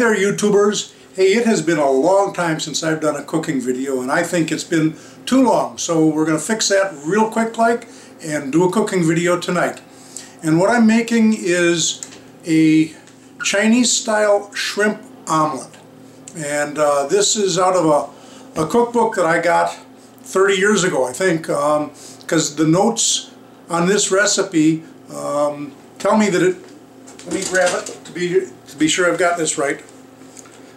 there, YouTubers. Hey, it has been a long time since I've done a cooking video, and I think it's been too long, so we're going to fix that real quick like and do a cooking video tonight. And what I'm making is a Chinese style shrimp omelet, and this is out of a cookbook that I got 30 years ago, I think, because the notes on this recipe tell me that let me grab it to be sure I've got this right.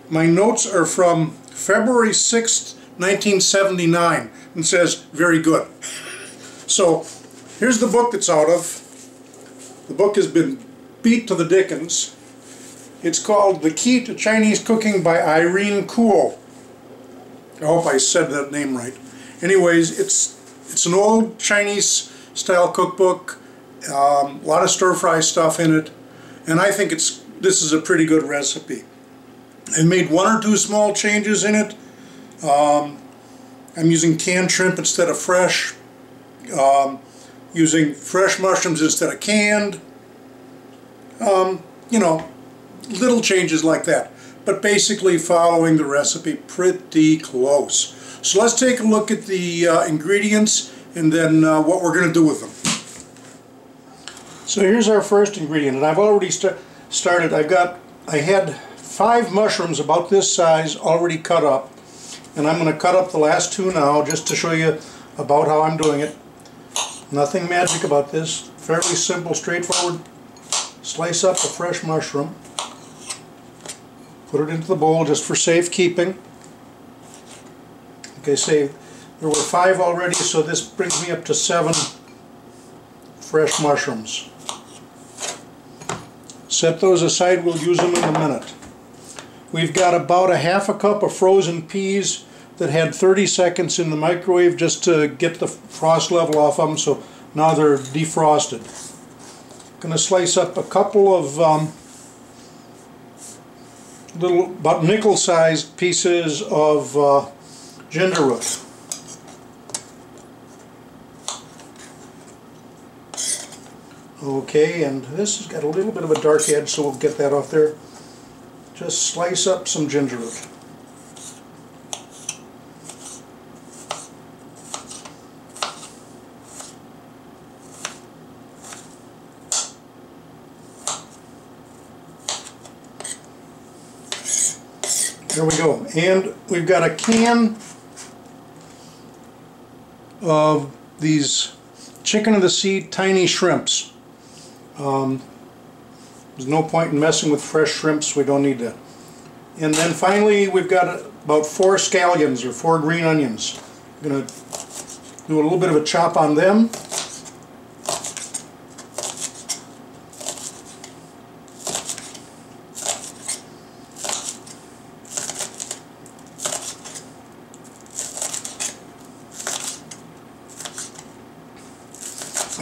My notes are from February 6th, 1979, and says very good. So here's the book that's out of. The book has been beat to the dickens. It's called The Key to Chinese Cooking by Irene Kuo. I hope I said that name right. Anyways, it's an old Chinese style cookbook, a lot of stir-fry stuff in it, and I think this is a pretty good recipe. I made one or two small changes in it. I'm using canned shrimp instead of fresh, using fresh mushrooms instead of canned, you know, little changes like that, but basically following the recipe pretty close. So let's take a look at the ingredients and then what we're going to do with them. So here's our first ingredient, and I've already started. I had 5 mushrooms about this size already cut up, and I'm going to cut up the last 2 now just to show you about how I'm doing it. Nothing magic about this, fairly simple, straightforward. Slice up a fresh mushroom, put it into the bowl just for safekeeping. Like I say, there were 5 already, so this brings me up to 7 fresh mushrooms. Set those aside, we'll use them in a minute. We've got about a half a cup of frozen peas that had 30 seconds in the microwave just to get the frost level off them, so now they're defrosted. Going to slice up a couple of about nickel-sized pieces of ginger root. Okay, and this has got a little bit of a dark edge, so we'll get that off there. Just slice up some ginger root. There we go. And we've got a can of these chicken of the sea tiny shrimps. There's no point in messing with fresh shrimps, we don't need that. And then finally we've got about 4 scallions or 4 green onions. I'm going to do a little bit of a chop on them.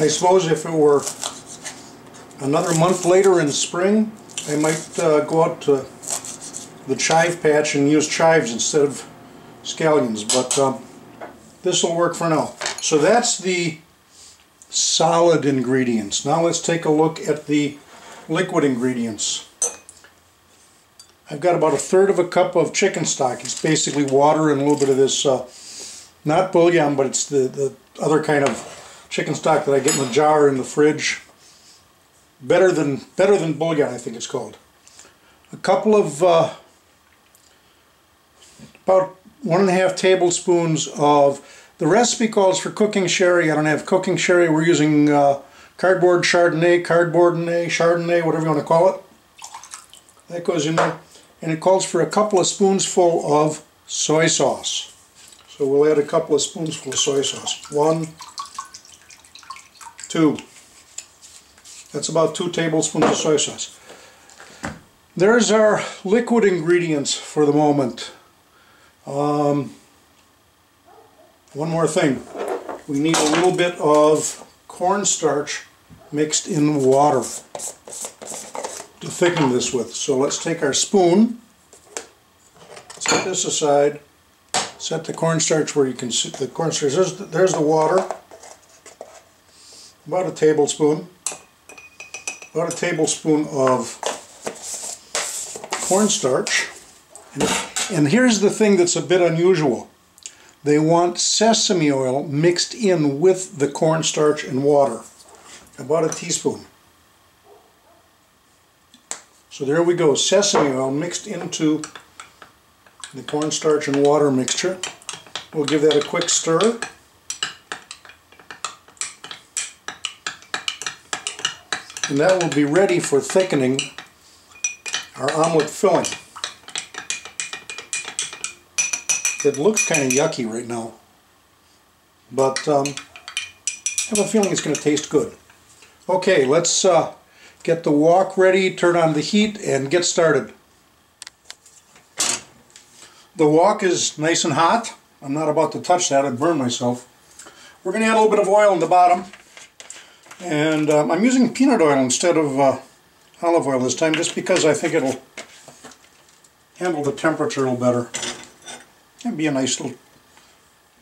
I suppose if it were another month later in spring, I might go out to the chive patch and use chives instead of scallions, but this will work for now. So that's the solid ingredients. Now let's take a look at the liquid ingredients. I've got about 1/3 cup of chicken stock. It's basically water and a little bit of this, not bouillon, but it's the other kind of chicken stock that I get in a jar in the fridge. Better than bouillon, I think it's called. A couple of about 1½ tablespoons of, the recipe calls for cooking sherry. I don't have cooking sherry. We're using cardboard Chardonnay, Chardonnay, whatever you want to call it. That goes in there, and it calls for a couple of spoonsful of soy sauce. So we'll add a couple of spoonsful of soy sauce. 1, 2. That's about 2 tablespoons of soy sauce. There's our liquid ingredients for the moment. One more thing. We need a little bit of cornstarch mixed in water to thicken this with. So let's take our spoon, set this aside, set the cornstarch where you can see the cornstarch. There's the water. About a tablespoon of cornstarch. And here's the thing that's a bit unusual. They want sesame oil mixed in with the cornstarch and water. About a teaspoon. So there we go, sesame oil mixed into the cornstarch and water mixture. We'll give that a quick stir. And that will be ready for thickening our omelet filling. It looks kind of yucky right now, but I have a feeling it's going to taste good. Okay, let's get the wok ready, turn on the heat, and get started. The wok is nice and hot. I'm not about to touch that, I'd burn myself. We're going to add a little bit of oil in the bottom. And I'm using peanut oil instead of olive oil this time, just because I think it'll handle the temperature a little better. It'd be a nice little,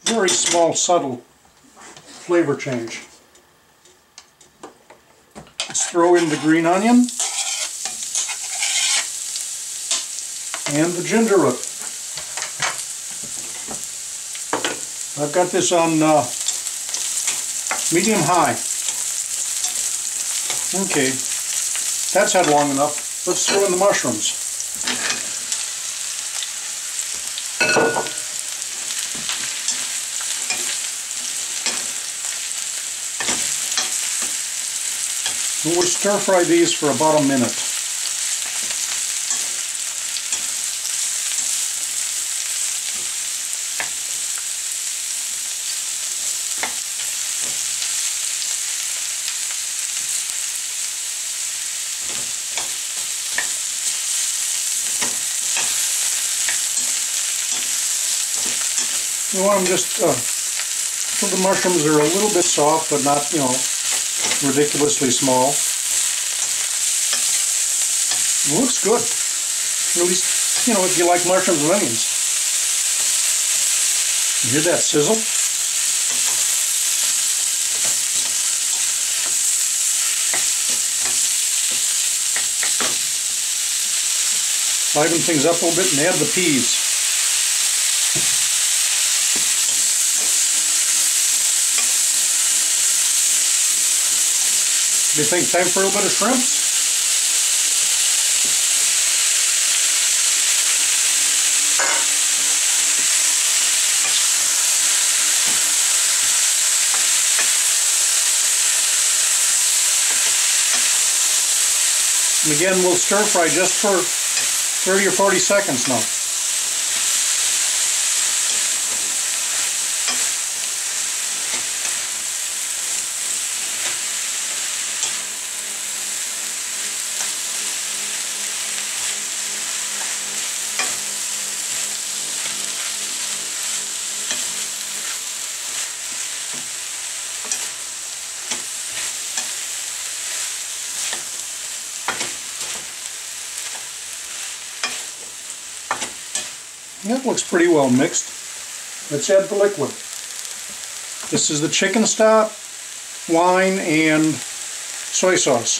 very small, subtle flavor change. Let's throw in the green onion and the ginger root. I've got this on medium-high. Okay, that's had long enough. Let's throw in the mushrooms. We'll stir fry these for about a minute. You want them just so the mushrooms are a little bit soft, but not, you know, ridiculously small. It looks good. At least, you know, if you like mushrooms and onions. You hear that sizzle? Liven things up a little bit and add the peas. Do you think time for a little bit of shrimps? And again, we'll stir fry just for 30 or 40 seconds now. That looks pretty well mixed. Let's add the liquid. This is the chicken stock, wine, and soy sauce.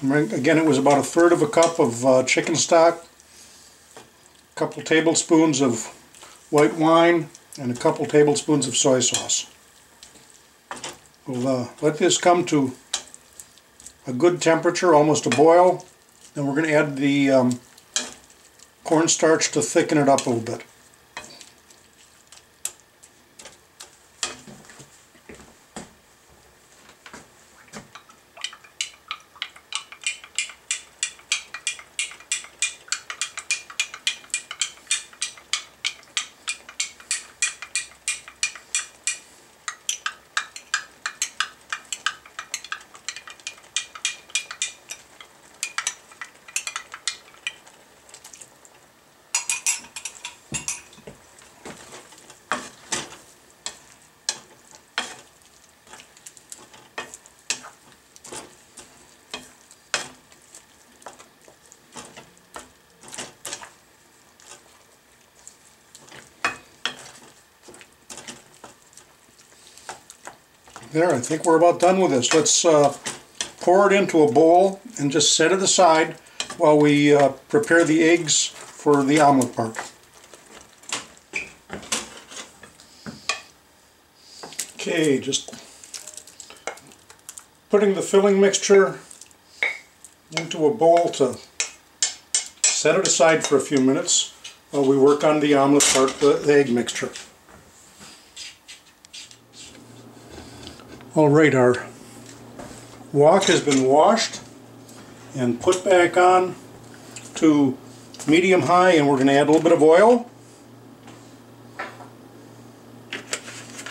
Again, it was about 1/3 cup of chicken stock, a couple tablespoons of white wine, and a couple tablespoons of soy sauce. We'll let this come to a good temperature, almost a boil. Then we're going to add the cornstarch to thicken it up a little bit. There, I think we're about done with this. Let's pour it into a bowl and just set it aside while we prepare the eggs for the omelet part. Okay, just putting the filling mixture into a bowl to set it aside for a few minutes while we work on the omelet part, the egg mixture. Alright, our wok has been washed and put back on to medium-high, and we're going to add a little bit of oil.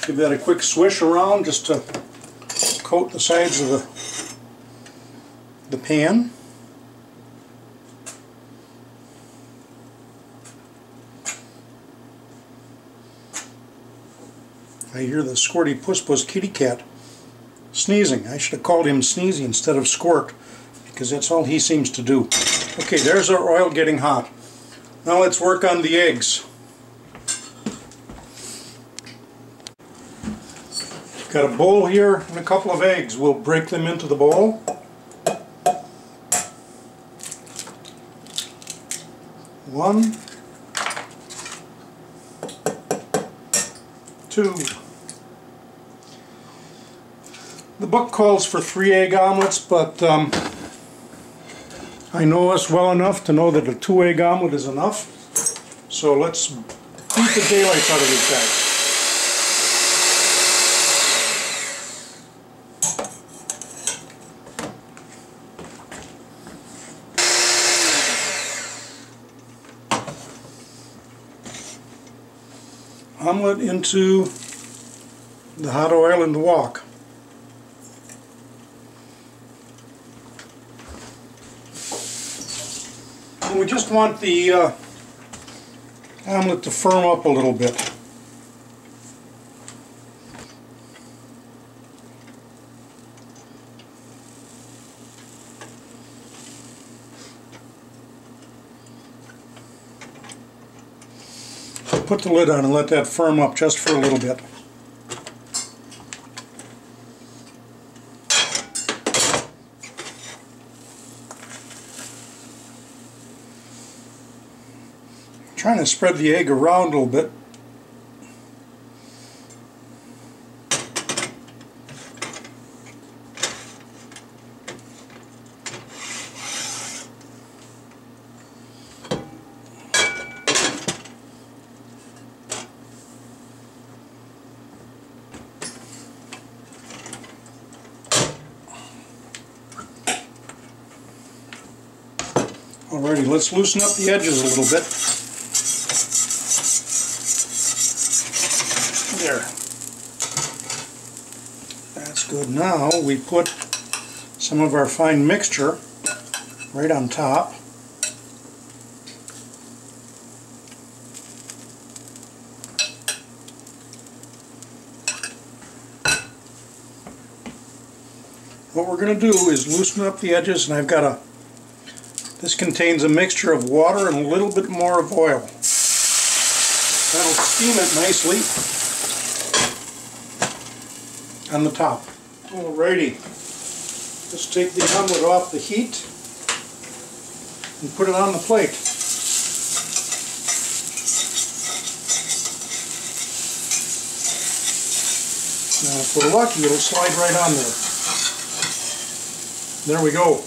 Give that a quick swish around just to coat the sides of the pan. I hear the squirty puss-puss kitty cat sneezing. I should have called him Sneezy instead of Squirt, because that's all he seems to do. Okay, there's our oil getting hot. Now let's work on the eggs. Got a bowl here and a couple of eggs. We'll break them into the bowl. One, two. The book calls for 3 egg omelets, but I know us well enough to know that a 2 egg omelet is enough. So let's beat the daylights out of these guys. Omelet into the hot oil in the wok. And we just want the omelet to firm up a little bit. Put the lid on and let that firm up just for a little bit. Trying to spread the egg around a little bit. Alrighty, let's loosen up the edges a little bit. There. That's good. Now we put some of our fine mixture right on top. What we're going to do is loosen up the edges, and I've got this contains a mixture of water and a little bit more of oil. That'll steam it nicely on the top. Alrighty, let's take the omelet off the heat and put it on the plate. Now if we're lucky, it'll slide right on there. There we go.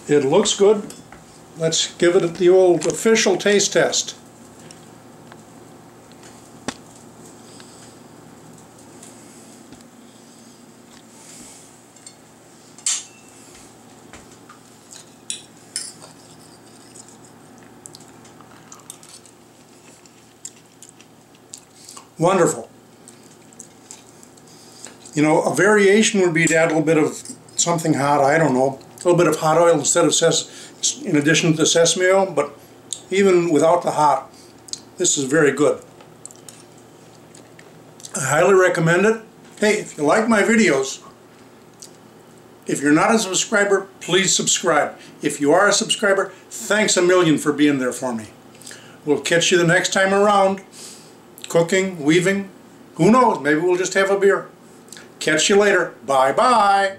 It looks good. Let's give it the old official taste test. Wonderful. You know, a variation would be to add a little bit of something hot, I don't know, a little bit of hot oil instead of in addition to the sesame oil, but even without the hot, this is very good. I highly recommend it. Hey, if you like my videos, if you're not a subscriber, please subscribe. If you are a subscriber, thanks a million for being there for me. We'll catch you the next time around. Cooking, weaving, who knows, maybe we'll just have a beer. Catch you later. Bye-bye.